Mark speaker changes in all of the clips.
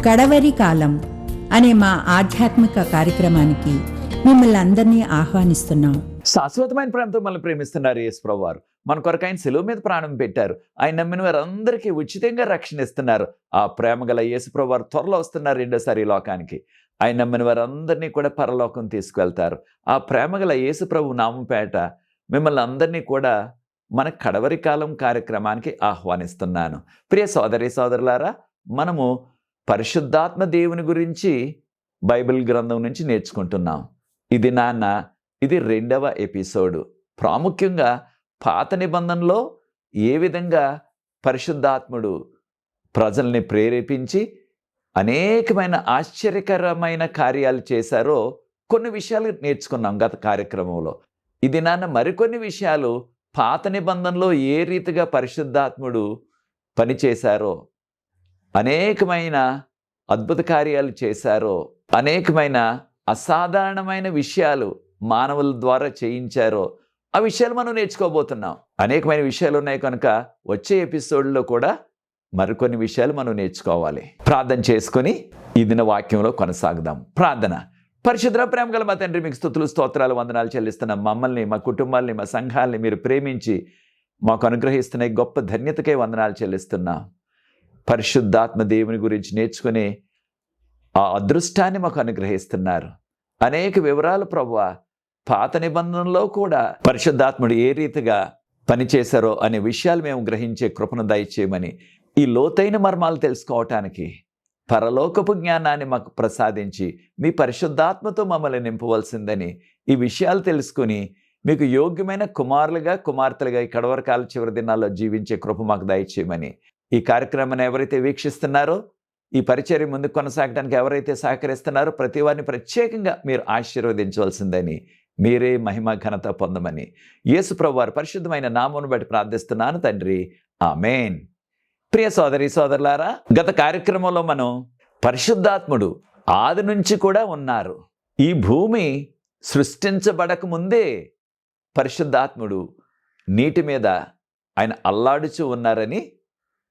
Speaker 1: కడవరి కాలం అనే మా ఆధ్యాత్మిక కార్యక్రమానికి మిమ్మల్ని అందరినీ ఆహ్వానిస్తున్నాం.
Speaker 2: శాశ్వతమైన ప్రేమతో మనల్ని ప్రేమిస్తున్నారు యేసు ప్రభువారు. మన కొరకు ఆయన సెలవు మీద ప్రాణం పెట్టారు. ఆయన నమ్మిన వారందరికీ ఉచితంగా రక్షణ ఇస్తున్నారు. ఆ ప్రేమ గల యేసు ప్రభువారు త్వరలో వస్తున్నారు రెండోసారి ఈ లోకానికి. ఆయన నమ్మిన వారందరినీ కూడా పరలోకం తీసుకువెళ్తారు. ఆ ప్రేమ గల యేసు ప్రభు నామంపేట మిమ్మల్ని అందరినీ కూడా మన కడవరి కాలం కార్యక్రమానికి ఆహ్వానిస్తున్నాను. ప్రియ సోదరి సోదరులారా, మనము పరిశుద్ధాత్మ దేవుని గురించి బైబిల్ గ్రంథం నుంచి నేర్చుకుంటున్నాం. ఇది 2వ ఎపిసోడు. ప్రాముఖ్యంగా పాత నిబంధనలో ఏ విధంగా పరిశుద్ధాత్ముడు ప్రజల్ని ప్రేరేపించి అనేకమైన ఆశ్చర్యకరమైన కార్యాలు చేశారో కొన్ని విషయాలు నేర్చుకున్నాం గత కార్యక్రమంలో. మరికొన్ని విషయాలు పాత నిబంధనలో ఏ రీతిగా పరిశుద్ధాత్ముడు పనిచేశారో, అనేకమైన అద్భుత కార్యాలు చేశారో, అనేకమైన అసాధారణమైన విషయాలు మానవుల ద్వారా చేయించారో ఆ విషయాలు మనం నేర్చుకోబోతున్నాం. అనేకమైన విషయాలు ఉన్నాయి కనుక వచ్చే ఎపిసోడ్లో కూడా మరికొన్ని విషయాలు మనం నేర్చుకోవాలి. ప్రార్థన చేసుకొని ఈ దిన వాక్యంలో కొనసాగుదాం. ప్రార్థన. పరిశుద్ధ ప్రేమ గల మా తండ్రి, మీకు స్తుతులు స్తోత్రాలు వందనాలు చెల్లిస్తున్నాం. మమ్మల్ని, మా కుటుంబాల్ని, మా సంఘాలని మీరు ప్రేమించి మాకు అనుగ్రహిస్తున్న గొప్ప ధన్యతకే వందనాలు చెల్లిస్తున్నాం. పరిశుద్ధాత్మ దేవుని గురించి నేర్చుకునే ఆ అదృష్టాన్ని మాకు అనుగ్రహిస్తున్నారు. అనేక వివరాలు ప్రభువా, పాత నిబంధనలో కూడా పరిశుద్ధాత్ముడు ఏ రీతిగా పనిచేశారో అనే విషయాలు మేము గ్రహించే కృపను దయచేయమని, ఈ లోతైన మర్మాలు తెలుసుకోవటానికి పరలోకపు జ్ఞానాన్ని మాకు ప్రసాదించి మీ పరిశుద్ధాత్మతో మమ్మల్ని నింపవలసిందని, ఈ విషయాలు తెలుసుకుని మీకు యోగ్యమైన కుమారులుగా కుమార్తెలుగా ఈ కడవరకాల చివరి దినాల్లో జీవించే కృప మాకు దయచేయమని, ఈ కార్యక్రమాన్ని ఎవరైతే వీక్షిస్తున్నారో, ఈ పరిచర్య ముందుకు కొనసాగడానికి ఎవరైతే సహకరిస్తున్నారో ప్రతి వారిని ప్రత్యేకంగా మీరు ఆశీర్వదించవలసిందని, మీరే మహిమ ఘనత పొందమని యేసు ప్రభువారి పరిశుద్ధమైన నామమును బట్టి ప్రార్థిస్తున్నాను తండ్రి, ఆమేన్. ప్రియ సోదరి సోదరులారా, గత కార్యక్రమంలో మనం పరిశుద్ధాత్ముడు ఆది నుంచి కూడా ఉన్నారు. ఈ భూమి సృష్టించబడక ముందే పరిశుద్ధాత్ముడు నీటి మీద ఆయన అల్లాడుచూ ఉన్నారని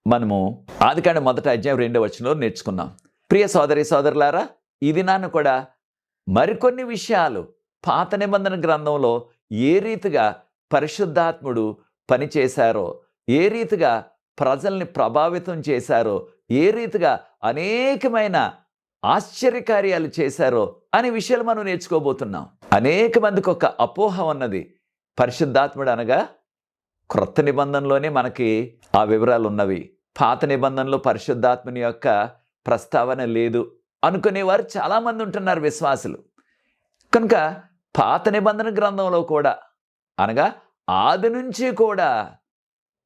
Speaker 2: మనము ఆదికాండం 1వ అధ్యాయం 2వ వచనంలో నేర్చుకున్నాం. ప్రియ సోదరి సోదరులారా, ఈ దినాన్ని కూడా మరికొన్ని విషయాలు పాత నిబంధన గ్రంథంలో ఏ రీతిగా పరిశుద్ధాత్ముడు పనిచేశారో, ఏ రీతిగా ప్రజల్ని ప్రభావితం చేశారో, ఏ రీతిగా అనేకమైన ఆశ్చర్యకార్యాలు చేశారో అనే విషయాలు మనం నేర్చుకోబోతున్నాం. అనేక మందికి ఒక అపోహ ఉన్నది, పరిశుద్ధాత్ముడు అనగా క్రొత్త నిబంధనలోనే మనకి ఆ వివరాలు ఉన్నవి, పాత నిబంధనలో పరిశుద్ధాత్మని యొక్క ప్రస్తావన లేదు అనుకునేవారు చాలామంది ఉంటున్నారు విశ్వాసులు. కనుక పాత నిబంధన గ్రంథంలో కూడా అనగా ఆది నుంచి కూడా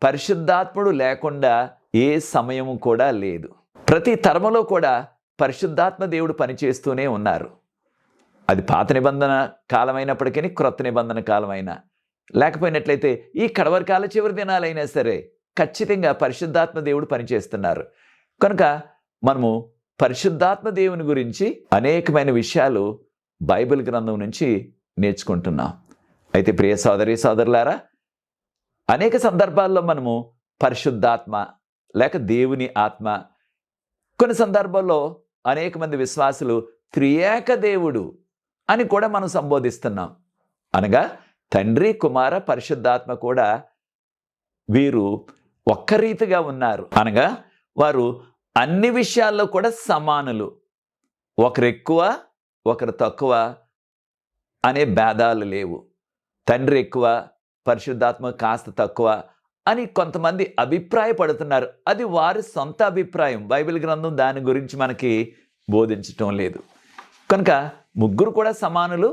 Speaker 2: పరిశుద్ధాత్ముడు లేకుండా ఏ సమయము కూడా లేదు. ప్రతి తరములో కూడా పరిశుద్ధాత్మ దేవుడు పనిచేస్తూనే ఉన్నారు. అది పాత నిబంధన కాలమైనప్పటికీ క్రొత్త నిబంధన కాలమైనా, లేకపోయినట్లయితే ఈ కడవరి కాల చివరి దినాలైనా సరే ఖచ్చితంగా పరిశుద్ధాత్మ దేవుడు పనిచేస్తున్నారు. కనుక మనము పరిశుద్ధాత్మ దేవుని గురించి అనేకమైన విషయాలు బైబిల్ గ్రంథం నుంచి నేర్చుకుంటున్నాం. అయితే ప్రియ సోదరి సోదరులారా, అనేక సందర్భాల్లో మనము పరిశుద్ధాత్మ లేక దేవుని ఆత్మ, కొన్ని సందర్భాల్లో అనేక మంది విశ్వాసులు త్రియేక దేవుడు అని కూడా మనం సంబోధిస్తున్నాం. అనగా తండ్రి, కుమార, పరిశుద్ధాత్మ కూడా వీరు ఒక్క రీతిగా ఉన్నారు. అనగా వారు అన్ని విషయాల్లో కూడా సమానులు. ఒకరు ఎక్కువ ఒకరు తక్కువ అనే భేదాలు లేవు. తండ్రి ఎక్కువ, పరిశుద్ధాత్మ కాస్త తక్కువ అని కొంతమంది అభిప్రాయపడుతున్నారు. అది వారి సొంత అభిప్రాయం. బైబిల్ గ్రంథం దాని గురించి మనకి బోధించటం లేదు. కనుక ముగ్గురు కూడా సమానులు.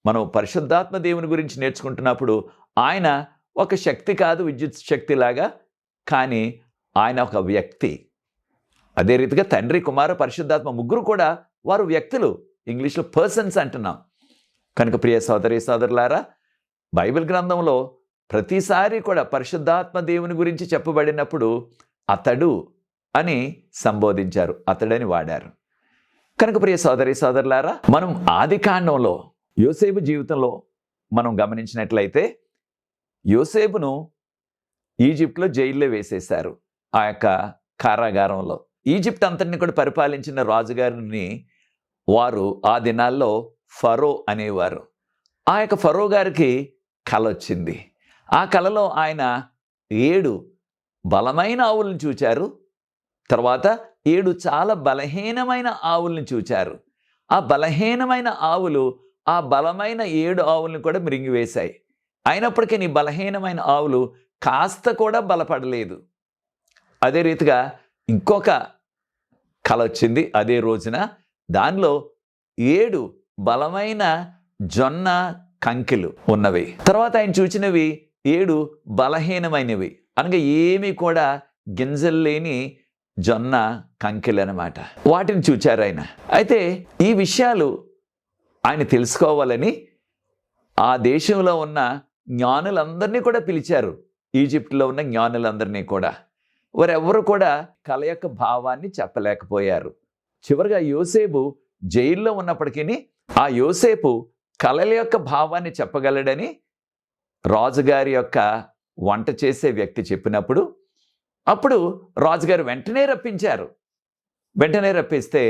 Speaker 2: మనం పరిశుద్ధాత్మ దేవుని గురించి నేర్చుకుంటున్నప్పుడు ఆయన ఒక శక్తి కాదు, విద్యుత్ శక్తిలాగా, కానీ ఆయన ఒక వ్యక్తి. అదే రీతిగా తండ్రి, కుమార, పరిశుద్ధాత్మ ముగ్గురు కూడా వారు వ్యక్తులు. ఇంగ్లీష్లో పర్సన్స్ అంటున్నాం. కనుక ప్రియ సోదరి సోదరులారా, బైబిల్ గ్రంథంలో ప్రతిసారి కూడా పరిశుద్ధాత్మ దేవుని గురించి చెప్పబడినప్పుడు అతడు అని సంబోధించారు, అతడని వాడారు. కనుక ప్రియ సోదరి సోదరులారా, మనం ఆదికాండంలో యోసేపు జీవితంలో మనం గమనించినట్లయితే యోసేపును ఈజిప్ట్లో జైల్లో వేసేశారు, ఆ యొక్క కారాగారంలో. ఈజిప్ట్ అంతటిని కూడా పరిపాలించిన రాజుగారిని వారు ఆ దినాల్లో ఫరో అనేవారు. ఆ యొక్క ఫరో గారికి కల వచ్చింది. ఆ కలలో ఆయన 7 బలమైన ఆవులను చూచారు. తర్వాత 7 చాలా బలహీనమైన ఆవుల్ని చూచారు. ఆ బలహీనమైన ఆవులు ఆ బలమైన 7 ఆవుల్ని కూడా మృంగివేశాయి. అయినప్పటికీ నీ బలహీనమైన ఆవులు కాస్త కూడా బలపడలేదు. అదే రీతిగా ఇంకొక కల వచ్చింది అదే రోజున. దానిలో 7 బలమైన జొన్న కంకిలు ఉన్నవి. తర్వాత ఆయన చూచినవి 7 బలహీనమైనవి, అనగా ఏమీ కూడా గింజలు లేని జొన్న కంకిలు అనమాట. వాటిని చూచారు ఆయన. అయితే ఈ విషయాలు ఆయన తెలుసుకోవాలని ఆ దేశంలో ఉన్న జ్ఞానులందరినీ కూడా పిలిచారు. ఈజిప్ట్లో ఉన్న జ్ఞానులందరినీ కూడా. వారెవ్వరూ కూడా కల యొక్క భావాన్ని చెప్పలేకపోయారు. చివరిగా యోసేపు జైల్లో ఉన్నప్పటికీ ఆ యోసేపు కలల యొక్క భావాన్ని చెప్పగలడని రాజుగారి యొక్క వంట చేసే వ్యక్తి చెప్పినప్పుడు అప్పుడు రాజుగారు వెంటనే రప్పించారు. వెంటనే రప్పిస్తే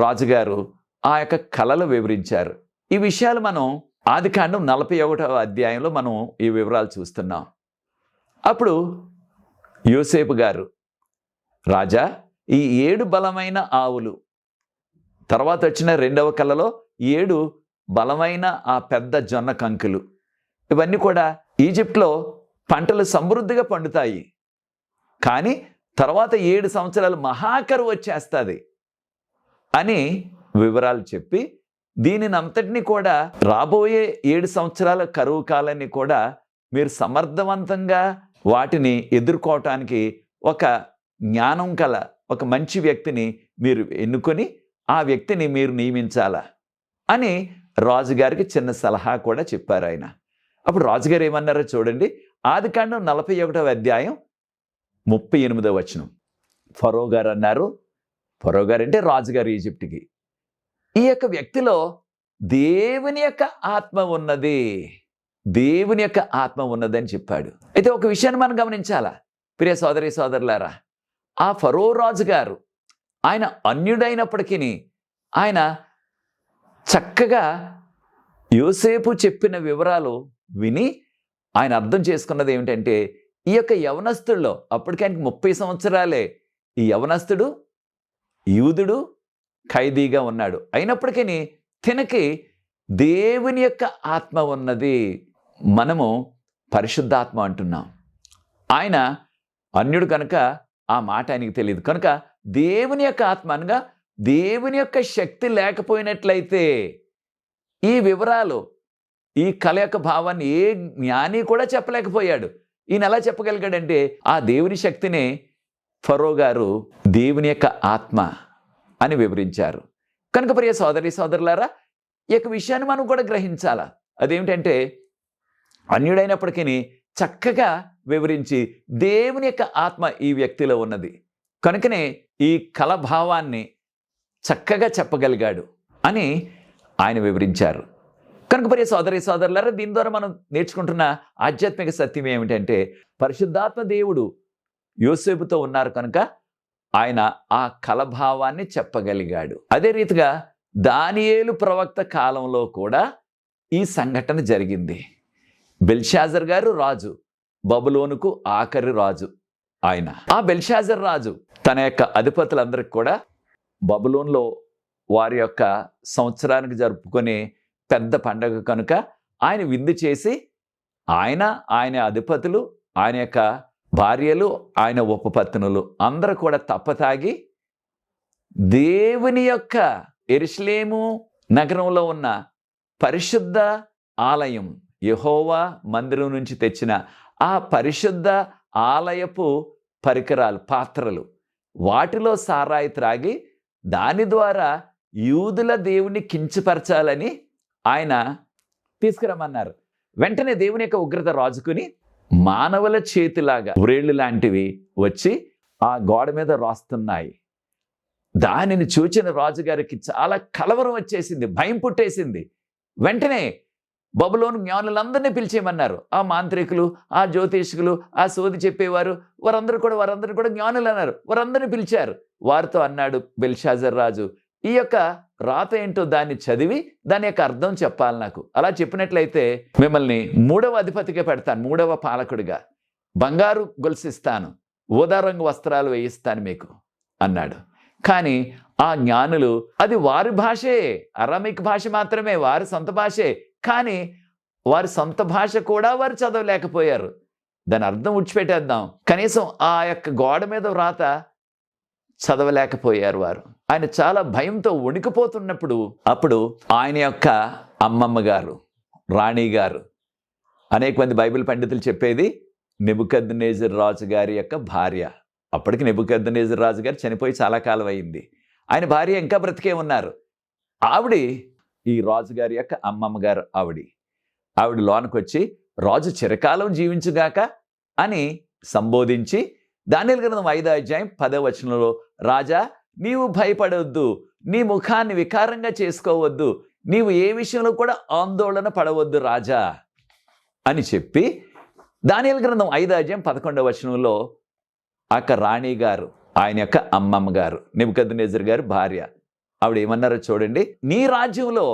Speaker 2: రాజుగారు ఆ యొక్క కలలు వివరించారు. ఈ విషయాలు మనం ఆదికాండం 41వ అధ్యాయంలో మనం ఈ వివరాలు చూస్తున్నాం. అప్పుడు యోసేపు గారు, రాజా, ఈ 7 బలమైన ఆవులు, తర్వాత వచ్చిన 2వ కలలో 7 బలమైన ఆ పెద్ద జొన్న కంకులు, ఇవన్నీ కూడా ఈజిప్ట్లో పంటలు సమృద్ధిగా పండుతాయి. కానీ తర్వాత 7 సంవత్సరాలు మహాకరువు వచ్చేస్తుంది అని వివరాలు చెప్పి దీనిని అంతటినీ కూడా రాబోయే 7 సంవత్సరాల కరువు కాలాన్ని కూడా మీరు సమర్థవంతంగా వాటిని ఎదుర్కోవటానికి ఒక జ్ఞానం కల ఒక మంచి వ్యక్తిని మీరు ఎన్నుకొని ఆ వ్యక్తిని మీరు నియమించాలా అని రాజుగారికి చిన్న సలహా కూడా చెప్పారు ఆయన. అప్పుడు రాజుగారు ఏమన్నారో చూడండి. ఆదికాండం 41వ అధ్యాయం 38వ వచనం. ఫరో గారు అన్నారు, ఫరో గారు అంటే రాజుగారు ఈజిప్ట్కి, ఈ యొక్క వ్యక్తిలో దేవుని యొక్క ఆత్మ ఉన్నది, దేవుని యొక్క ఆత్మ ఉన్నదని చెప్పాడు. అయితే ఒక విషయాన్ని మనం గమనించాలా ప్రియ సోదరి సోదరులారా, ఆ ఫరో రాజు గారు ఆయన అన్యుడైనప్పటికీ ఆయన చక్కగా యోసేపు చెప్పిన వివరాలు విని ఆయన అర్థం చేసుకున్నది ఏమిటంటే, ఈ యొక్క యవనస్తుల్లో అప్పటికి ఆయనకి 30 సంవత్సరాలే. ఈ యవనస్తుడు యూదుడు ఖైదీగా ఉన్నాడు. అయినప్పటికీ తినకి దేవుని యొక్క ఆత్మ ఉన్నది. మనము పరిశుద్ధాత్మ అంటున్నాం. ఆయన అన్యుడు కనుక ఆ మాట ఆయనకి తెలియదు. కనుక దేవుని యొక్క ఆత్మ అనగా దేవుని యొక్క శక్తి లేకపోయినట్లయితే ఈ వివరాలు, ఈ కళ యొక్క భావాన్ని ఏ జ్ఞాని కూడా చెప్పలేకపోయాడు. ఈయన ఎలా చెప్పగలిగాడంటే ఆ దేవుని శక్తిని ఫరో గారు దేవుని యొక్క ఆత్మ అని వివరించారు. కనుక ప్రియ సోదరి సోదరులారా, ఈ యొక్క విషయాన్ని మనం కూడా గ్రహించాలా. అదేమిటంటే అన్యుడైనప్పటికీ చక్కగా వివరించి దేవుని యొక్క ఆత్మ ఈ వ్యక్తిలో ఉన్నది కనుకనే ఈ కలభావాన్ని చక్కగా చెప్పగలిగాడు అని ఆయన వివరించారు. కనుక ప్రియ సోదరి సోదరులారా, దీని ద్వారా మనం నేర్చుకుంటున్న ఆధ్యాత్మిక సత్యం ఏమిటంటే పరిశుద్ధాత్మ దేవుడు యోసేపుతో ఉన్నారు కనుక ఆయన ఆ కలభావాన్ని చెప్పగలిగాడు. అదే రీతిగా దానియేలు ప్రవక్త కాలంలో కూడా ఈ సంఘటన జరిగింది. బెల్షాజర్ గారు రాజు, బబులోనుకు ఆఖరి రాజు ఆయన. ఆ బెల్షాజర్ రాజు తన యొక్క అధిపతులందరికీ కూడా బబులోన్లో వారి యొక్క సంవత్సరానికి జరుపుకునే పెద్ద పండగ కనుక ఆయన విందు చేసి ఆయన అధిపతులు, ఆయన యొక్క భార్యలు, ఆయన ఉపపత్నులు అందరూ కూడా తప్పతాగి దేవుని యొక్క యెరూషలేము నగరంలో ఉన్న పరిశుద్ధ ఆలయం, యెహోవా మందిరం నుంచి తెచ్చిన ఆ పరిశుద్ధ ఆలయపు పరికరాలు, పాత్రలు, వాటిలో సారాయి త్రాగి దాని ద్వారా యూదుల దేవుని కించపరచాలని ఆయన తీసుకురమ్మన్నారు. వెంటనే దేవుని యొక్క ఉగ్రత రాజుకుని మానవుల చేతిలాగా వ్రేళ్ళు లాంటివి వచ్చి ఆ గోడ మీద రాస్తున్నాయి. దానిని చూచిన రాజుగారికి చాలా కలవరం వచ్చేసింది, భయం పుట్టేసింది. వెంటనే బబులోను జ్ఞానులందరినీ పిలిచేయమన్నారు. ఆ మాంత్రికులు, ఆ జ్యోతిష్కులు, ఆ సోది చెప్పేవారు, వారందరూ కూడా జ్ఞానులు అన్నారు. వారందరినీ పిలిచారు. వారితో అన్నాడు బెల్షాజర్ రాజు, ఈ యొక్క రాత ఏంటో దాన్ని చదివి దాని యొక్క అర్థం చెప్పాలి నాకు. అలా చెప్పినట్లయితే మిమ్మల్ని 3వ అధిపతిగా పెడతాను, 3వ పాలకుడిగా. బంగారు గొలుసిస్తాను, ఊదా రంగు వస్త్రాలు వేయిస్తాను మీకు అన్నాడు. కానీ ఆ జ్ఞానులు, అది వారి భాషే, అరామిక్ భాష మాత్రమే, వారి సొంత భాషే, కానీ వారి సొంత భాష కూడా వారు చదవలేకపోయారు. దాని అర్థం విడిచిపెట్టేద్దాం, కనీసం ఆ యొక్క గోడ మీద వ్రాత చదవలేకపోయారు వారు. ఆయన చాలా భయంతో వణికిపోతున్నప్పుడు అప్పుడు ఆయన యొక్క అమ్మమ్మ గారు, రాణి గారు, అనేక మంది బైబిల్ పండితులు చెప్పేది నెబుకద్నెజర్ రాజు గారి యొక్క భార్య. అప్పటికి నెబుకద్నెజర్ రాజు గారు చనిపోయి చాలా కాలం అయింది. ఆయన భార్య ఇంకా బ్రతికే ఉన్నారు. ఆవిడ ఈ రాజుగారి యొక్క అమ్మమ్మ గారు. ఆవిడ లోనికి వచ్చి, రాజు చిరకాలం జీవించుగాక అని సంబోధించి దానియేలు గ్రంథం 5వ అధ్యాయం 10వ వచనంలో, రాజా నీవు భయపడవద్దు, నీ ముఖాన్ని వికారంగా చేసుకోవద్దు, నీవు ఏ విషయంలో కూడా ఆందోళన పడవద్దు రాజా అని చెప్పి, దానియేలు గ్రంథం 5వ అధ్యాయం 11వ వచనంలో రాణి గారు, ఆయన యొక్క అమ్మమ్మ గారు, నెబుకద్నెజర్ గారి భార్య, ఆవిడ ఏమన్నారో చూడండి. నీ రాజ్యంలో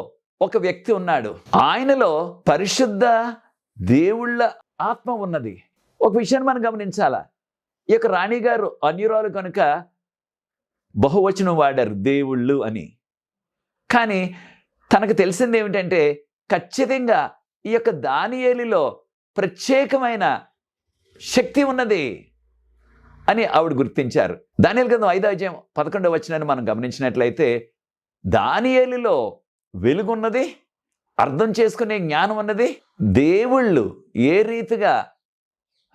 Speaker 2: ఒక వ్యక్తి ఉన్నాడు, ఆయనలో పరిశుద్ధ దేవుళ్ళ ఆత్మ ఉన్నది. ఒక విషయాన్ని మనం గమనించాలా, ఈ యొక్క రాణి గారు అన్యురాలు కనుక బహువచనం వాడారు, దేవుళ్ళు అని. కానీ తనకు తెలిసింది ఏమిటంటే, ఖచ్చితంగా ఈ యొక్క దానియేలులో ప్రత్యేకమైన శక్తి ఉన్నది అని ఆవిడ గుర్తించారు. దానియేలు గ్రంథం 5వ అధ్యాయం 11వ వచనాన్ని మనం గమనించినట్లయితే, దానియేలులో వెలుగున్నది, అర్థం చేసుకునే జ్ఞానం ఉన్నది, దేవుళ్ళు ఏ రీతిగా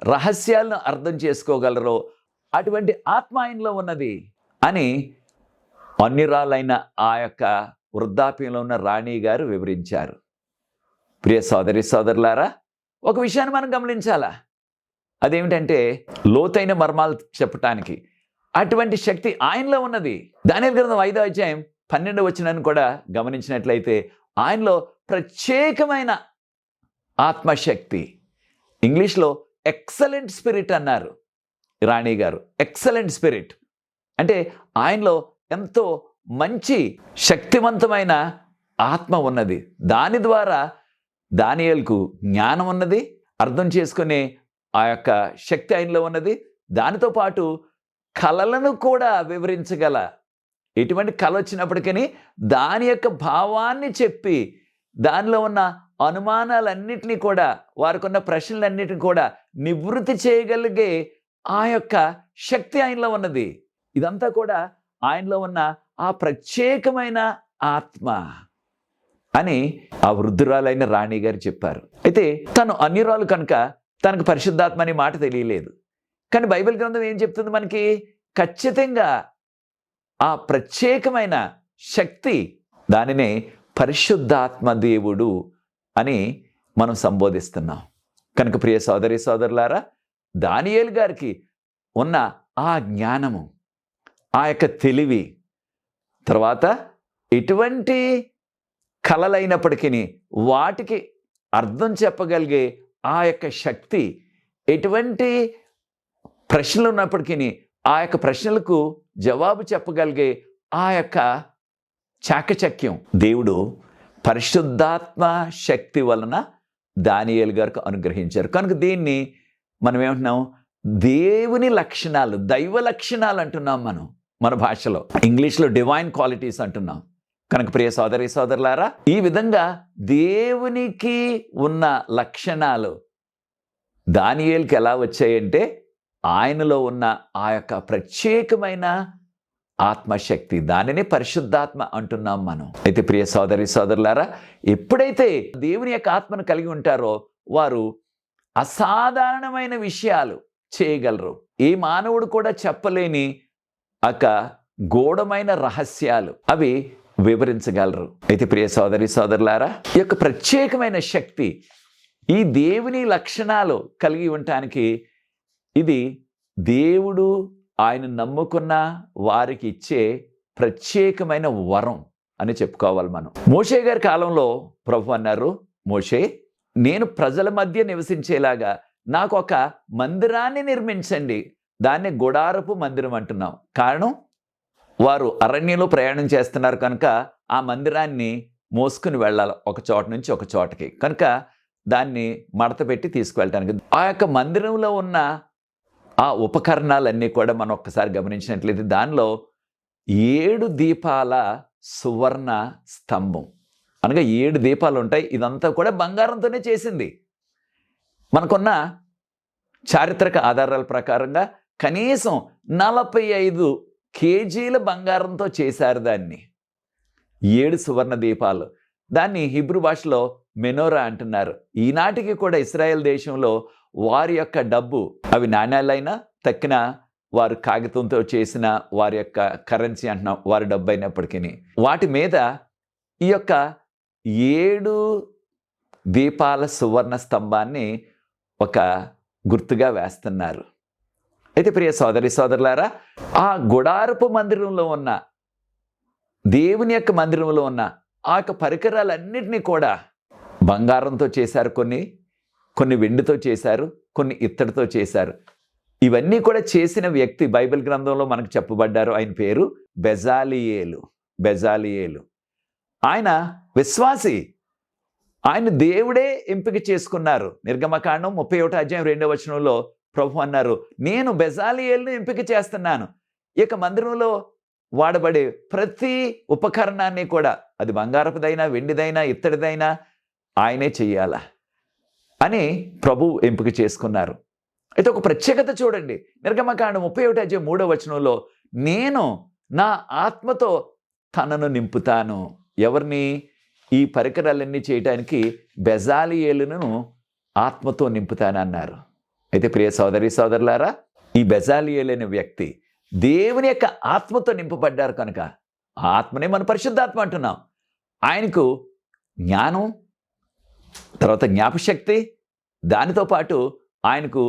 Speaker 2: రహస్యాలను అర్థం చేసుకోగలరో అటువంటి ఆత్మ ఆయనలో ఉన్నది అని అన్యురాలైన ఆ యొక్క వృద్ధాప్యంలో ఉన్న రాణి గారు వివరించారు. ప్రియ సోదరి సోదరులారా, ఒక విషయాన్ని మనం గమనించాలా, అదేమిటంటే లోతైన మర్మాలు చెప్పటానికి అటువంటి శక్తి ఆయనలో ఉన్నది. దానియేలు గ్రంథం 5వ అధ్యాయం 12వ వచనాన్ని కూడా గమనించినట్లయితే, ఆయనలో ప్రత్యేకమైన ఆత్మశక్తి, ఇంగ్లీష్లో ఎక్సలెంట్ స్పిరిట్ అన్నారు రాణి గారు. ఎక్సలెంట్ స్పిరిట్ అంటే ఆయనలో ఎంతో మంచి శక్తివంతమైన ఆత్మ ఉన్నది. దాని ద్వారా దానియేలుకు జ్ఞానం ఉన్నది, అర్థం చేసుకునే ఆ యొక్క శక్తి ఆయనలో ఉన్నది. దానితో పాటు కలలను కూడా వివరించగల, ఎటువంటి కళ వచ్చినప్పటికీ దాని యొక్క భావాన్ని చెప్పి దానిలో ఉన్న అనుమానాలన్నిటినీ కూడా, వారికి ఉన్న ప్రశ్నలన్నిటిని కూడా నివృత్తి చేయగలిగే ఆ యొక్క శక్తి ఆయనలో ఉన్నది. ఇదంతా కూడా ఆయనలో ఉన్న ఆ ప్రత్యేకమైన ఆత్మ అని ఆ వృద్ధురాలైన రాణి గారు చెప్పారు. అయితే తను అన్యురాలు కనుక తనకు పరిశుద్ధాత్మ అనే మాట తెలియలేదు. కానీ బైబిల్ గ్రంథం ఏం చెప్తుంది మనకి? ఖచ్చితంగా ఆ ప్రత్యేకమైన శక్తి, దానినే పరిశుద్ధాత్మ దేవుడు అని మనం సంబోధిస్తున్నాం. కనుక ప్రియ సోదరి సోదరులారా, దానియేలు గారికి ఉన్న ఆ జ్ఞానము, ఆ యొక్క తెలివి, తర్వాత ఎటువంటి కలలైనప్పటికీ వాటికి అర్థం చెప్పగలిగే ఆ యొక్క శక్తి, ఎటువంటి ప్రశ్నలు ఉన్నప్పటికీ ఆ యొక్క ప్రశ్నలకు జవాబు చెప్పగలిగే ఆ యొక్క చాకచక్యం దేవుడు పరిశుద్ధాత్మ శక్తి వలన దానియేలు గారికి అనుగ్రహించారు. కనుక దీన్ని మనం ఏమంటున్నాం? దేవుని లక్షణాలు, దైవ లక్షణాలు అంటున్నాం మనం మన భాషలో. ఇంగ్లీష్లో డివైన్ క్వాలిటీస్ అంటున్నాం. కనుక ప్రియ సోదరి సోదరులారా, ఈ విధంగా దేవునికి ఉన్న లక్షణాలు దానియేలుకి ఎలా వచ్చాయంటే, ఆయనలో ఉన్న ఆ యొక్క ప్రత్యేకమైన ఆత్మశక్తి, దానినే పరిశుద్ధాత్మ అంటున్నాం మనం. అయితే ప్రియ సోదరి సోదరులారా, ఎప్పుడైతే దేవుని యొక్క ఆత్మను కలిగి ఉంటారో వారు అసాధారణమైన విషయాలు చేయగలరు. ఏ మానవుడు కూడా చెప్పలేని ఒక గూఢమైన రహస్యాలు అవి వివరించగలరు. అయితే ప్రియ సోదరి సోదరులారా, ఈ యొక్క ప్రత్యేకమైన శక్తి, ఈ దేవుని లక్షణాలు కలిగి ఉండటానికి ఇది దేవుడు ఆయన నమ్ముకున్న వారికి ఇచ్చే ప్రత్యేకమైన వరం అని చెప్పుకోవాలి మనం. మోషే గారి కాలంలో ప్రభు అన్నారు, మోషే, నేను ప్రజల మధ్య నివసించేలాగా నాకు ఒక మందిరాన్ని నిర్మించండి. దాన్ని గుడారపు మందిరం అంటున్నాం. కారణం, వారు అరణ్యంలో ప్రయాణం చేస్తున్నారు కనుక ఆ మందిరాన్ని మోసుకుని వెళ్ళాలి ఒక చోట నుంచి ఒక చోటకి. కనుక దాన్ని మడత పెట్టి తీసుకువెళ్ళటానికి ఆ యొక్క మందిరంలో ఉన్న ఆ ఉపకరణాలన్నీ కూడా మనం ఒక్కసారి గమనించినట్లయితే దానిలో 7 దీపాల సువర్ణ స్తంభం, అనగా 7 దీపాలు ఉంటాయి. ఇదంతా కూడా బంగారంతోనే చేసింది. మనకున్న చారిత్రక ఆధారాల ప్రకారంగా కనీసం 45 కేజీల బంగారంతో చేశారు దాన్ని. 7 సువర్ణ దీపాలు. దాన్ని హిబ్రూ భాషలో మెనోరా అంటున్నారు. ఈనాటికి కూడా ఇశ్రాయేల్ దేశంలో వారి యొక్క డబ్బు, అవి నాణ్యాలైనా తక్కిన వారు కాగితంతో చేసిన వారి యొక్క కరెన్సీ అంటున్నాం, వారి డబ్బు అయినప్పటికీ వాటి మీద ఈ యొక్క 7 దీపాల సువర్ణ స్తంభాన్ని ఒక గుర్తుగా వేస్తున్నారు. అయితే ప్రియ సోదరి సోదరులారా, ఆ గుడారపు మందిరంలో ఉన్న, దేవుని యొక్క మందిరంలో ఉన్న ఆ యొక్క పరికరాలన్నింటినీ కూడా బంగారంతో చేశారు, కొన్ని వెండితో చేశారు, కొన్ని ఇత్తడితో చేశారు. ఇవన్నీ కూడా చేసిన వ్యక్తి బైబిల్ గ్రంథంలో మనకు చెప్పబడ్డారు. ఆయన పేరు బెజాలియేలు. ఆయన విశ్వాసి. ఆయన దేవుడే ఎంపిక చేసుకున్నారు. నిర్గమకాండం 31 అధ్యాయం 2వ వచనంలో ప్రభు అన్నారు, నేను బెజాలియేలును ఎంపిక చేస్తున్నాను. ఇక మందిరంలో వాడబడే ప్రతి ఉపకరణాన్ని కూడా, అది బంగారపుదైనా వెండిదైనా ఇత్తడిదైనా ఆయనే చెయ్యాలా అని ప్రభు ఎంపిక చేసుకున్నారు. అయితే ఒక ప్రత్యేకత చూడండి. నిర్గమకాండం 31 అధ్యాయం 3వ వచనంలో, నేను నా ఆత్మతో తనను నింపుతాను. ఎవరిని? ఈ పరికరాలన్నీ చేయటానికి బెజాలియేలును ఆత్మతో నింపుతానన్నారు. అయితే ప్రియ సోదరి సోదరులారా, ఈ బెజాలియేలు అనే వ్యక్తి దేవుని యొక్క ఆత్మతో నింపబడ్డారు కనుక, ఆ ఆత్మనే మన పరిశుద్ధాత్మ అంటున్నాం. ఆయనకు జ్ఞానం, తర్వాత జ్ఞాపశక్తి, దానితో పాటు ఆయనకు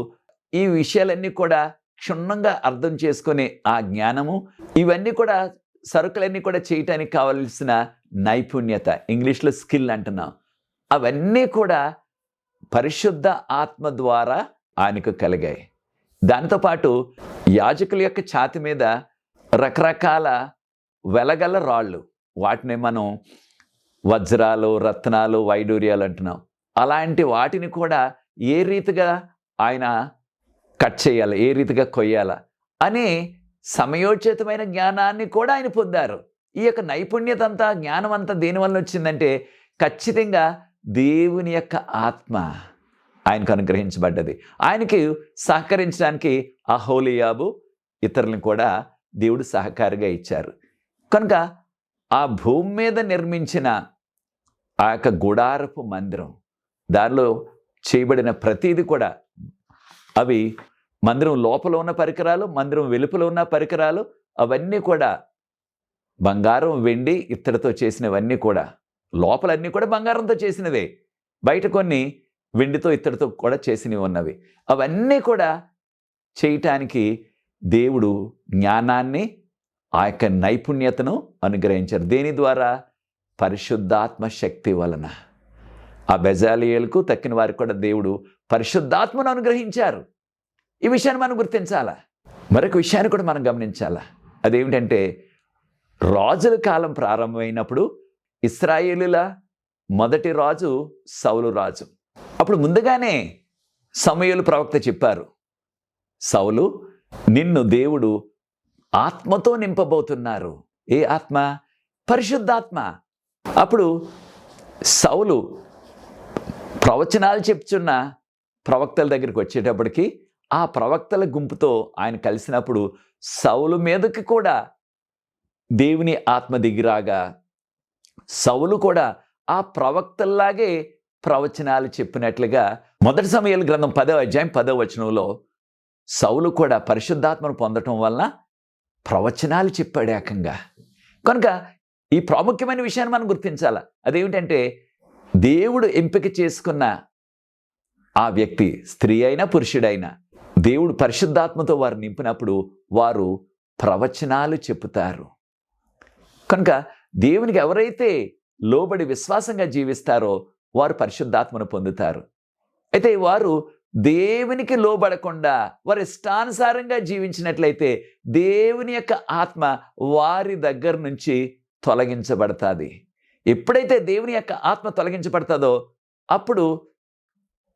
Speaker 2: ఈ విషయాలన్నీ కూడా క్షుణ్ణంగా అర్థం చేసుకునే ఆ జ్ఞానము, ఇవన్నీ కూడా సరుకులన్నీ కూడా చేయటానికి కావలసిన నైపుణ్యత, ఇంగ్లీష్లో స్కిల్ అంటున్నాం, అవన్నీ కూడా పరిశుద్ధ ఆత్మ ద్వారా ఆయనకు కలిగాయి. దానితో పాటు యాజకుల యొక్క ఛాతి మీద రకరకాల వెలగల రాళ్ళు, వాటిని మనం వజ్రాలు, రత్నాలు, వైడూర్యాలు అంటున్నాం. అలాంటి వాటిని కూడా ఏ రీతిగా ఆయన కట్ చేయాలి, ఏ రీతిగా కొయ్యాలా అనే సమయోచితమైన జ్ఞానాన్ని కూడా ఆయన పొందారు. ఈ యొక్క నైపుణ్యత అంతా, జ్ఞానం అంతా దేనివల్ల వచ్చిందంటే ఖచ్చితంగా దేవుని యొక్క ఆత్మ ఆయనకు అనుగ్రహించబడ్డది. ఆయనకి సహకరించడానికి అహోలియాబు ఇతరులను కూడా దేవుడు సహకారిగా ఇచ్చారు. కనుక ఆ భూమి మీద నిర్మించిన ఆ యొక్క గుడారపు మందిరం, దానిలో చేయబడిన ప్రతీది కూడా, అవి మందిరం లోపల ఉన్న పరికరాలు, మందిరం వెలుపల ఉన్న పరికరాలు, అవన్నీ కూడా బంగారం, వెండి, ఇత్తడితో చేసినవన్నీ కూడా, లోపలన్నీ కూడా బంగారంతో చేసినవే, బయట కొన్ని వెండితో ఇత్తడితో కూడా చేసినవి ఉన్నవి. అవన్నీ కూడా చేయటానికి దేవుడు జ్ఞానాన్ని, ఆ యొక్క నైపుణ్యతను అనుగ్రహించారు. దేని ద్వారా? పరిశుద్ధాత్మ శక్తి వలన. ఆ బెజాలియేలుకు తక్కిన వారికి కూడా దేవుడు పరిశుద్ధాత్మను అనుగ్రహించారు. ఈ విషయాన్ని మనం గుర్తించాలా. మరొక విషయాన్ని కూడా మనం గమనించాలా. అదేమిటంటే, రాజుల కాలం ప్రారంభమైనప్పుడు ఇశ్రాయేలుల మొదటి రాజు సౌలు రాజు. అప్పుడు ముందుగానే సమూయేలు ప్రవక్త చెప్పారు, సౌలు, నిన్ను దేవుడు ఆత్మతో నింపబోతున్నారు. ఏ ఆత్మ? పరిశుద్ధాత్మ. అప్పుడు సౌలు ప్రవచనాలు చెప్తున్న ప్రవక్తల దగ్గరికి వచ్చేటప్పటికి, ఆ ప్రవక్తల గుంపుతో ఆయన కలిసినప్పుడు సౌలు మీదకి కూడా దేవుని ఆత్మ దిగిరాగా, సౌలు కూడా ఆ ప్రవక్తల్లాగే ప్రవచనాలు చెప్పినట్లుగా మొదటి సమూయేలు గ్రంథం 10వ అధ్యాయం 10వ వచనంలో సౌలు కూడా పరిశుద్ధాత్మను పొందటం వలన ప్రవచనాలు చెప్పాడు ఏకంగా. కనుక ఈ ప్రాముఖ్యమైన విషయాన్ని మనం గుర్తించాలి. అదేమిటంటే, దేవుడు ఎంపిక చేసుకున్న ఆ వ్యక్తి, స్త్రీ అయినా పురుషుడైనా, దేవుడు పరిశుద్ధాత్మతో వారు నింపినప్పుడు వారు ప్రవచనాలు చెబుతారు. కనుక దేవునికి ఎవరైతే లోబడి విశ్వాసంగా జీవిస్తారో వారు పరిశుద్ధాత్మను పొందుతారు. అయితే వారు దేవునికి లోబడకుండా వారి ఇష్టానుసారంగా జీవించినట్లయితే దేవుని యొక్క ఆత్మ వారి దగ్గర నుంచి తొలగించబడుతుంది. ఎప్పుడైతే దేవుని యొక్క ఆత్మ తొలగించబడుతుందో అప్పుడు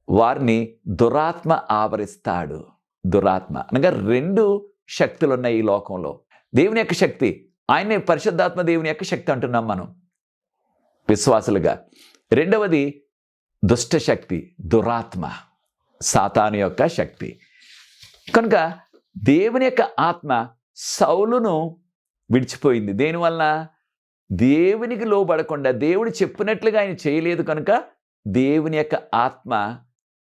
Speaker 2: వారిని దురాత్మ ఆవరిస్తాడు. దురాత్మ అనగా 2 శక్తులు ఉన్నాయి ఈ లోకంలో. దేవుని యొక్క శక్తి, ఆయనే పరిశుద్ధాత్మ దేవుని యొక్క శక్తి అంటున్నాం మనం విశ్వాసులుగా. రెండవది దుష్ట శక్తి, దురాత్మ, సాతాను యొక్క శక్తి. కనుక దేవుని యొక్క ఆత్మ సౌలును విడిచిపోయింది. దేనివల్ల? దేవునికి లోబడకుండా దేవుడు చెప్పినట్లుగా ఆయన చేయలేదు కనుక దేవుని యొక్క ఆత్మ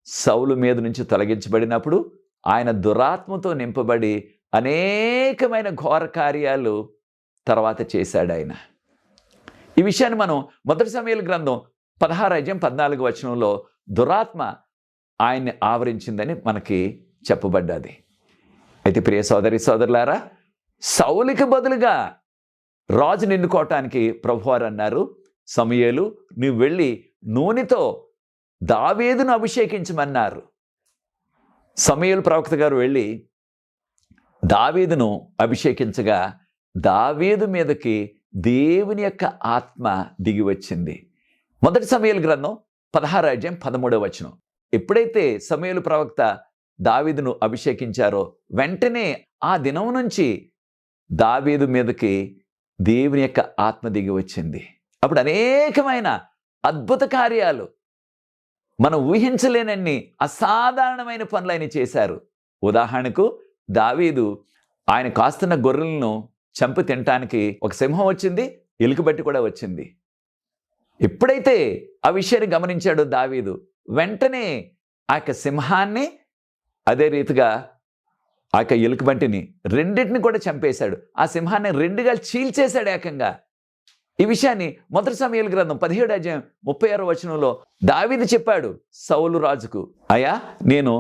Speaker 2: సౌలు మీద నుంచి తొలగించబడినప్పుడు ఆయన దురాత్మతో నింపబడి అనేకమైన ఘోర కార్యాలు తర్వాత చేశాడు ఆయన. ఈ విషయాన్ని మనం 1 సమూయేలు గ్రంథం 16:14 దురాత్మ ఆయన్ని ఆవరించిందని మనకి చెప్పబడ్డది. అయితే ప్రియ సోదరి సోదరులారా, సౌలుకి బదులుగా రాజుని ఎన్నుకోవటానికి ప్రభువారు అన్నారు, సమూయేలు నువ్వు వెళ్ళి నూనెతో దావీదును అభిషేకించమన్నారు. సమూయేలు ప్రవక్త గారు వెళ్ళి దావీదును అభిషేకించగా దావీదు మీదకి దేవుని యొక్క ఆత్మ దిగి వచ్చింది. 1 సమూయేలు గ్రంథం 16:13 ఎప్పుడైతే సమూయేలు ప్రవక్త దావీదును అభిషేకించారో వెంటనే ఆ దినం నుంచి దావీదు మీదకి దేవుని యొక్క ఆత్మ దిగి వచ్చింది. అప్పుడు అనేకమైన అద్భుత కార్యాలు, మనం ఊహించలేనన్ని అసాధారణమైన పనులు ఆయన చేశారు. ఉదాహరణకు దావీదు ఆయన కాస్తున్న గొర్రెలను చంపి తినటానికి ఒక సింహం వచ్చింది, ఎలుకబట్టి కూడా వచ్చింది. ఎప్పుడైతే ఆ విషయాన్ని గమనించాడో దావీదు వెంటనే ఆ యొక్క సింహాన్ని అదే రీతిగా ఆ యొక్క ఎలుకబంటిని రెండింటిని కూడా చంపేశాడు. ఆ సింహాన్ని 2గా చీల్చేశాడు ఏకంగా. ఈ విషయాన్ని 1 సమూయేలు గ్రంథం 17:36 దావీదు చెప్పాడు సౌలు రాజుకు, అయ్యా నేను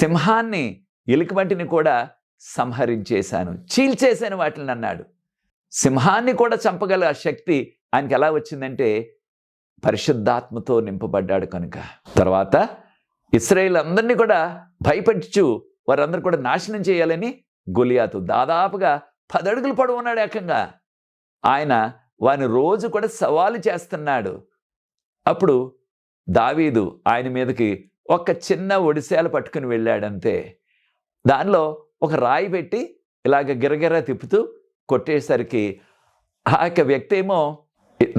Speaker 2: సింహాన్ని ఎలుకబంటిని కూడా సంహరించేశాను, చీల్చేశాను వాటిని అన్నాడు. సింహాన్ని కూడా చంపగల శక్తి ఆయనకి ఎలా వచ్చిందంటే పరిశుద్ధాత్మతో నింపబడ్డాడు కనుక. తర్వాత ఇశ్రాయేలు అందరినీ కూడా భయపెట్టించు వారందరూ కూడా నాశనం చేయాలని గొలియాతు దాదాపుగా 10 అడుగులు పొడవు ఉన్నాడు ఏకంగా. ఆయన వారిని రోజు కూడా సవాలు చేస్తున్నాడు. అప్పుడు దావీదు ఆయన మీదకి ఒక చిన్న ఒడిశాలు పట్టుకుని వెళ్ళాడంతే. దానిలో ఒక రాయి పెట్టి ఇలాగ గిరగిర తిప్పుతూ కొట్టేసరికి ఆ యొక్క వ్యక్తి ఏమో,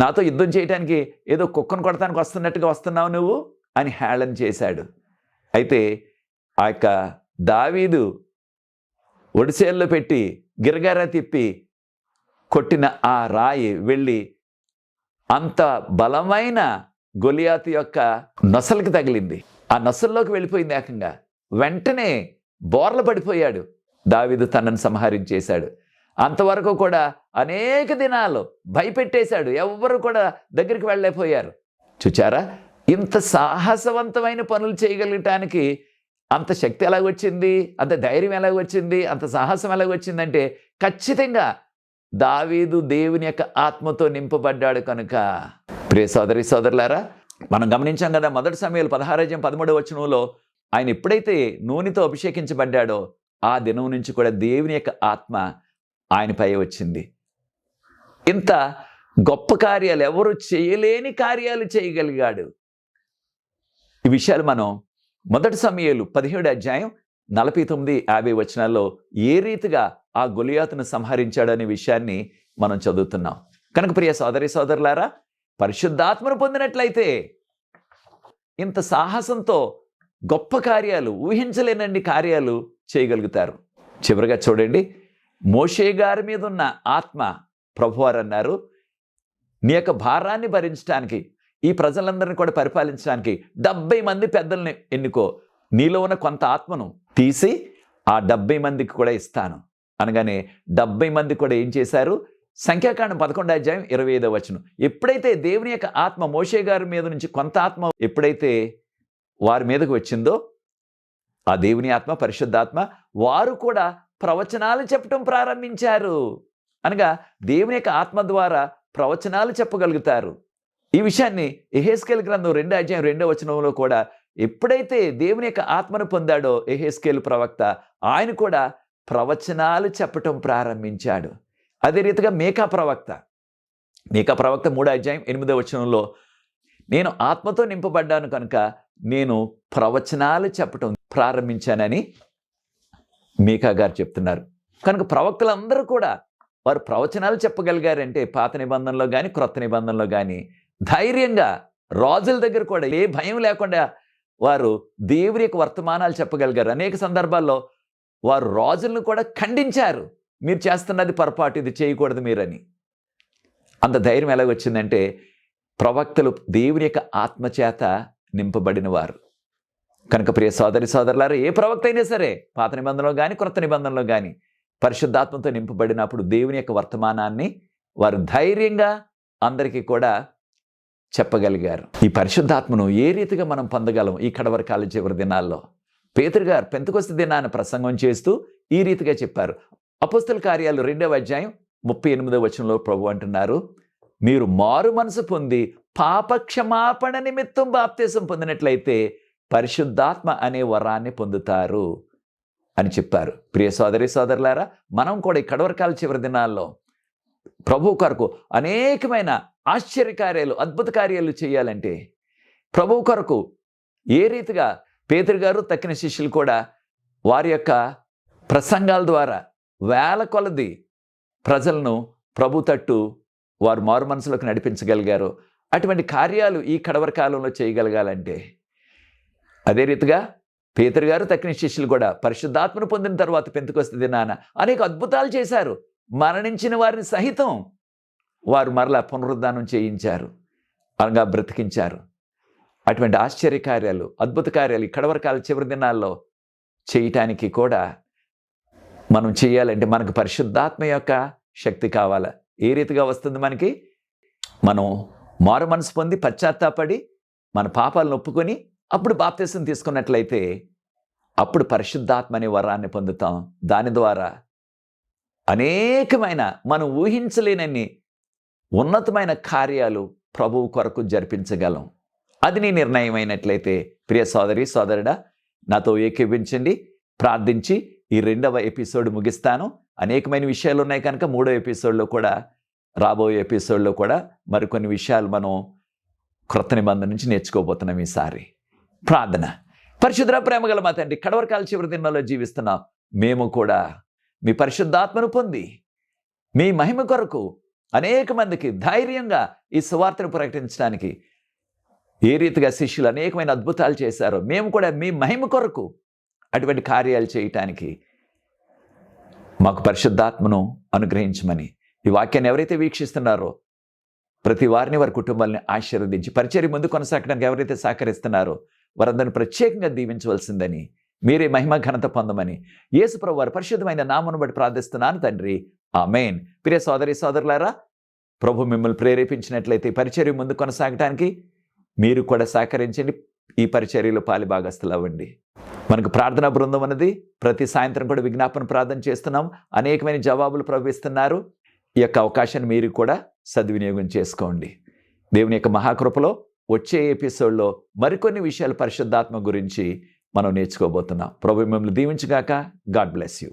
Speaker 2: నాతో యుద్ధం చేయడానికి ఏదో కుక్కను కొడటానికి వస్తున్నట్టుగా వస్తున్నావు నువ్వు అని హేళన చేశాడు. అయితే ఆ యొక్క దావీదు ఒడిసేల్లో పెట్టి గిరగిర తిప్పి కొట్టిన ఆ రాయి వెళ్ళి అంత బలమైన గొలియాతు యొక్క నొసలకి తగిలింది. ఆ నొసల్లోకి వెళ్ళిపోయింది ఏకంగా. వెంటనే బోర్ల పడిపోయాడు. దావీదు తనను సంహరించేశాడు. అంతవరకు కూడా అనేక దినాలు భయపెట్టేశాడు, ఎవ్వరు కూడా దగ్గరికి వెళ్ళలేకపోయారు. చూచారా, ఇంత సాహసవంతమైన పనులు చేయగలగటానికి అంత శక్తి ఎలాగొచ్చింది, అంత ధైర్యం ఎలాగొచ్చింది, అంత సాహసం ఎలాగొచ్చిందంటే ఖచ్చితంగా దావీదు దేవుని యొక్క ఆత్మతో నింపబడ్డాడు కనుక. ప్రియ సోదరి సోదరులారా, మనం గమనించాం కదా 1 సమూయేలు 16:13 ఆయన ఎప్పుడైతే నూనెతో అభిషేకించబడ్డాడో ఆ దినం నుంచి కూడా దేవుని యొక్క ఆత్మ ఆయనపై వచ్చింది. ఇంత గొప్ప కార్యాలు, ఎవరు చేయలేని కార్యాలు చేయగలిగాడు. ఈ విషయాలు మనం 1 సమూయేలు 17:49-50 ఏ రీతిగా ఆ గొలియాతును సంహరించాడనే విషయాన్ని మనం చదువుతున్నాం. కనుక ప్రియ సోదరి సోదరులారా, పరిశుద్ధాత్మను పొందినట్లయితే ఇంత సాహసంతో గొప్ప కార్యాలు, ఊహించలేనన్ని కార్యాలు చేయగలుగుతారు. చివరిగా చూడండి, మోషే గారి మీద ఉన్న ఆత్మ ప్రభువారు అన్నారు, నీ యొక్క భారాన్ని భరించడానికి, ఈ ప్రజలందరినీ కూడా పరిపాలించడానికి 70 మంది పెద్దల్ని ఎన్నుకో, నీలో ఉన్న కొంత ఆత్మను తీసి ఆ 70 మందికి కూడా ఇస్తాను అనగానే 70 మంది కూడా ఏం చేశారు? సంఖ్యాకాండం 11:25 ఎప్పుడైతే దేవుని యొక్క ఆత్మ మోషే గారి మీద నుంచి కొంత ఆత్మ ఎప్పుడైతే వారి మీదకు వచ్చిందో, ఆ దేవుని ఆత్మ, పరిశుద్ధాత్మ, వారు కూడా ప్రవచనాలు చెప్పడం ప్రారంభించారు. అనగా దేవుని యొక్క ఆత్మ ద్వారా ప్రవచనాలు చెప్పగలుగుతారు. ఈ విషయాన్ని యెహెజ్కేలు గ్రంథం 2:2 కూడా ఎప్పుడైతే దేవుని యొక్క ఆత్మను పొందాడో యెహెజ్కేలు ప్రవక్త, ఆయన కూడా ప్రవచనాలు చెప్పటం ప్రారంభించాడు. అదే రీతిగా మీకా ప్రవక్త 3:8 నేను ఆత్మతో నింపబడ్డాను కనుక నేను ప్రవచనాలు చెప్పటం ప్రారంభించానని మీకా గారు చెప్తున్నారు. కనుక ప్రవక్తలందరూ కూడా వారు ప్రవచనాలు చెప్పగలిగారంటే పాత నిబంధనలో కానీ క్రొత్త నిబంధనలో కానీ ధైర్యంగా రాజుల దగ్గర కూడా ఏ భయం లేకుండా వారు దేవుని యొక్క వర్తమానాలు చెప్పగలిగారు. అనేక సందర్భాల్లో వారు రాజులను కూడా ఖండించారు, మీరు చేస్తున్నది పొరపాటు, ఇది చేయకూడదు మీరని. అంత ధైర్యం ఎలాగొచ్చిందంటే ప్రవక్తలు దేవుని యొక్క ఆత్మచేత నింపబడిన వారు. కనుక ప్రియ సోదరి సోదరులారా, ఏ ప్రవక్త అయినా సరే పాత నిబంధనలో కానీ క్రొత్త నిబంధనలో కానీ పరిశుద్ధాత్మతో నింపబడినప్పుడు దేవుని యొక్క వర్తమానాన్ని వారు ధైర్యంగా అందరికీ కూడా చెప్పగలిగారు. ఈ పరిశుద్ధాత్మను ఏ రీతిగా మనం పొందగలం ఈ కడవరి కాల చివరి దినాల్లో? పేతురు గారు పెంతెకొస్తు దినాన్ని ప్రసంగం చేస్తూ ఈ రీతిగా చెప్పారు. అపోస్తల కార్యాలు 2:38 ప్రభు అంటున్నారు, మీరు మారు మనసు పొంది పాప క్షమాపణ నిమిత్తం బాప్తిసం పొందినట్లయితే పరిశుద్ధాత్మ అనే వరాన్ని పొందుతారు అని చెప్పారు. ప్రియ సోదరి సోదరులారా, మనం కూడా ఈ కడవరకాల చివరి దినాల్లో ప్రభు కొరకు అనేకమైన ఆశ్చర్యకార్యాలు, అద్భుత కార్యాలు చేయాలంటే ప్రభు కొరకు ఏ రీతిగా పేతురు గారు తక్కిన శిష్యులు కూడా వారి యొక్క ప్రసంగాల ద్వారా వేల కొలది ప్రజలను ప్రభు తట్టు వారు మారు మనసులోకి నడిపించగలిగారు. అటువంటి కార్యాలు ఈ కడవరి కాలంలో చేయగలగాలంటే అదే రీతిగా పేతురు గారు తక్కిన శిష్యులు కూడా పరిశుద్ధాత్మను పొందిన తర్వాత పెంతెకొస్తు దినాన అనేక అద్భుతాలు చేశారు. మరణించిన వారిని సహితం వారు మరలా పునరుద్ధానం చేయించారు, అనగా బ్రతికించారు. అటువంటి ఆశ్చర్యకార్యాలు, అద్భుత కార్యాలు ఈ కడవరి కాల చివరి దినాల్లో చేయటానికి కూడా మనం చేయాలంటే మనకు పరిశుద్ధాత్మ యొక్క శక్తి కావాలా? ఏ రీతిగా వస్తుంది మనకి? మనం మారు మనసు పొంది పశ్చాత్తాపడి మన పాపాలను ఒప్పుకొని అప్పుడు బాప్తిసం తీసుకున్నట్లయితే అప్పుడు పరిశుద్ధాత్మ అనే వరాన్ని పొందుతాం. దాని ద్వారా అనేకమైన మనం ఊహించలేనన్ని ఉన్నతమైన కార్యాలు ప్రభువు కొరకు జరిపించగలం. అది నీ నిర్ణయం అయినట్లయితే ప్రియ సోదరి సోదరుడా, నాతో ఏకీభవించండి. ప్రార్థించి ఈ 2వ ఎపిసోడ్ ముగిస్తాను. అనేకమైన విషయాలు ఉన్నాయి కనుక 3వ ఎపిసోడ్లో కూడా, రాబోయే ఎపిసోడ్లో కూడా మరికొన్ని విషయాలు మనం క్రొత్త నిబంధన నుంచి నేర్చుకోబోతున్నాం ఈసారి. ప్రార్థన. పరిశుద్ధ ప్రేమగల మా తండ్రి, కడవరి కాల చివరి దినాల్లో జీవిస్తున్నాం. మేము కూడా మీ పరిశుద్ధాత్మను పొంది మీ మహిమ కొరకు అనేక మందికి ధైర్యంగా ఈ సువార్తను ప్రకటించడానికి ఏ రీతిగా శిష్యులు అనేకమైన అద్భుతాలు చేశారో మేము కూడా మీ మహిమ కొరకు అటువంటి కార్యాలు చేయటానికి మాకు పరిశుద్ధాత్మను అనుగ్రహించమని ఈ వాక్యాన్ని ఎవరైతే వీక్షిస్తున్నారో ప్రతి వారిని, వారి కుటుంబాలని ఆశీర్వదించి పరిచర్య ముందు కొనసాగడానికి ఎవరైతే సహకరిస్తున్నారో వారందరిని ప్రత్యేకంగా దీవించవలసిందని, మీరే మహిమ ఘనత పొందమని యేసు ప్రభువు వారి పరిశుద్ధమైన నామమును బట్టి ప్రార్థిస్తున్నాను తండ్రి. ఆమేన్. ప్రియ సోదరి సోదరులారా, ప్రభు మిమ్మల్ని ప్రేరేపించినట్లయితే పరిచర్య ముందు కొనసాగటానికి మీరు కూడా సహకరించండి. ఈ పరిచర్యలో పాలిభాగస్తులు అవ్వండి. మనకు ప్రార్థనా బృందం అన్నది ప్రతి సాయంత్రం కూడా విజ్ఞాపన ప్రార్థన చేస్తున్నాం. అనేకమైన జవాబులు ప్రవహిస్తున్నారు. ఈ యొక్క అవకాశాన్ని మీరు కూడా సద్వినియోగం చేసుకోండి. దేవుని యొక్క మహాకృపలో వచ్చే ఎపిసోడ్లో మరికొన్ని విషయాలు పరిశుద్ధాత్మ గురించి మనం నేర్చుకోబోతున్నాం. ప్రభు మిమ్మల్ని దీవించుగాక. God bless you.